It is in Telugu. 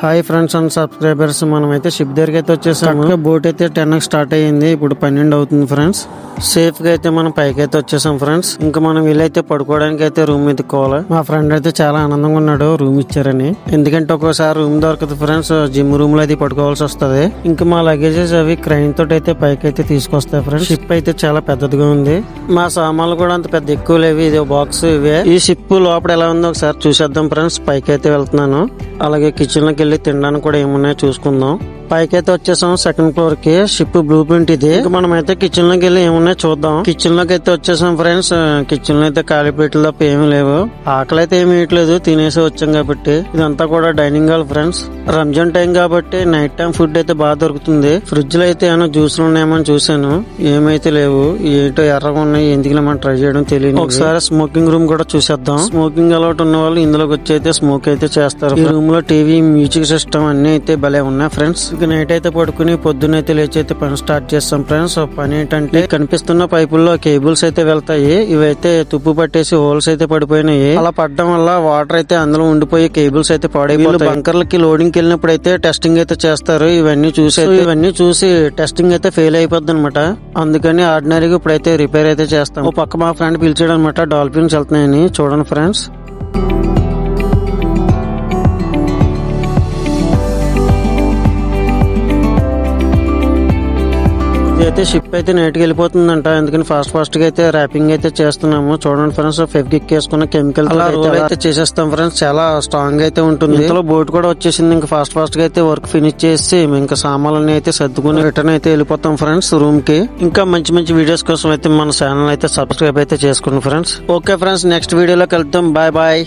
హాయ్ ఫ్రెండ్స్ అండ్ సబ్స్క్రైబర్స్, మనమైతే షిప్ దగ్గరికి అయితే వచ్చేసాము. బోట్ అయితే 10 స్టార్ట్ అయ్యింది, ఇప్పుడు 12 అవుతుంది ఫ్రెండ్స్. సేఫ్ గా అయితే మనం పైకి అయితే వచ్చేసాం ఫ్రెండ్స్. ఇంకా మనం వీలైతే పడుకోవడానికి అయితే రూమ్ ఎత్తుకోవాలి. మా ఫ్రెండ్ అయితే చాలా ఆనందంగా ఉన్నాడు రూమ్ ఇచ్చారని, ఎందుకంటే ఒక్కోసారి రూమ్ దొరకదు ఫ్రెండ్స్, జిమ్ రూమ్ లో అయితే పడుకోవాల్సి వస్తుంది. ఇంకా మా లగేజెస్ అవి క్రైన్ తోటి అయితే పైకి అయితే తీసుకొస్తాయి ఫ్రెండ్స్. షిప్ అయితే చాలా పెద్దదిగా ఉంది, మా సామాన్లు కూడా అంత పెద్ద ఎక్కువ లేవు. ఇది బాక్స్ ఇవే. ఈ షిప్ లోపల ఎలా ఉందో ఒకసారి చూసేద్దాం ఫ్రెండ్స్. పైకి అయితే వెళ్తున్నాను, అలాగే కిచెన్ లోకి వెళ్ళి తినడానికి కూడా ఏమున్నాయో చూసుకుందాం. పైకి అయితే వచ్చేసాం సెకండ్ ఫ్లోర్ కి. షిప్ బ్లూ ప్రింట్ ఇది. మనం అయితే కిచెన్ లోకి వెళ్ళి ఏమున్నాయో చూద్దాం. కిచెన్ లోకి అయితే వచ్చేసాం ఫ్రెండ్స్. కిచెన్ లో అయితే ఖాళీ ప్లేట్లు తప్ప ఏమీ లేవు. ఆకలి అయితే ఏమి ఇట్లేదు, తినేసి వచ్చాం కాబట్టి. ఇదంతా కూడా dining hall friends. Ramzan time కాబట్టి నైట్ టైం ఫుడ్ అయితే బాగా దొరుకుతుంది. ఫ్రిడ్జ్ లో అయితే ఏమైనా జ్యూస్లు ఉన్నాయేమో చూసాను, ఏమైతే లేవు. ఏంటో ఎర్రగా ఉన్నాయి, ఎందుకు మనం ట్రై చేయడం తెలియదు. ఒకసారి స్మోకింగ్ రూమ్ కూడా చూసేద్దాం. స్మోకింగ్ అలవాటు ఉన్న వాళ్ళు ఇందులోకి వచ్చి అయితే స్మోక్ అయితే చేస్తారు. ఈ రూమ్ లో టీవీ, మ్యూజిక్ సిస్టమ్ అన్ని అయితే భలే ఉన్నాయి ఫ్రెండ్స్. ఇక నైట్ అయితే పడుకుని పొద్దున్నైతే లేచి అయితే పని స్టార్ట్ చేస్తాం ఫ్రెండ్స్. పని ఏంటంటే కనిపిస్తున్న పైపుల్లో కేబుల్స్ అయితే వెళ్తాయి. ఇవైతే తుప్పు పట్టేసి హోల్స్ అయితే పడిపోయినాయి. అలా పడడం వల్ల వాటర్ అయితే అందులో ఉండిపోయి కేబుల్స్ అయితే పాడైపోతాయి. బంకర్లకి లోడింగ్ వెళ్ళినప్పుడు అయితే టెస్టింగ్ అయితే చేస్తారు. ఇవన్నీ చూసి టెస్టింగ్ అయితే ఫెయిల్ అయిపోద్ది అనమాట. అందుకని ఆర్డినరీగా ఇప్పుడైతే రిపేర్ అయితే చేస్తాం. ఓ పక్క మా ఫ్రెండ్ పిలిచాడు అనమాట, డాల్ఫిన్స్ వెళ్తున్నాయని. చూడండి ఫ్రెండ్స్, అయితే షిప్ అయితే నైట్కి వెళ్ళిపోతుందంట. అందుకని ఫాస్ట్ గా అయితే ర్యాపింగ్ అయితే చేస్తున్నాము. చూడండి ఫ్రెండ్స్, ఫెవిక్విక్ వేసుకున్న కెమికల్ అయితే చేసేస్తాం ఫ్రెండ్స్. చాలా స్ట్రాంగ్ అయితే ఉంటుంది. ఇంతలో బోట్ కూడా వచ్చేసింది. ఇంకా ఫాస్ట్ గా అయితే వర్క్ ఫినిష్ చేసి ఇంకా సామాన్లని అయితే సర్దుకుని రిటర్న్ అయితే వెళ్ళిపోతాం ఫ్రెండ్స్ రూమ్ కి. ఇంకా మంచి వీడియోస్ కోసం అయితే మన ఛానల్ అయితే సబ్స్క్రైబ్ అయితే చేసుకోండి ఫ్రెండ్స్. ఓకే ఫ్రెండ్స్, నెక్స్ట్ వీడియోలో కలుద్దాం. బాయ్.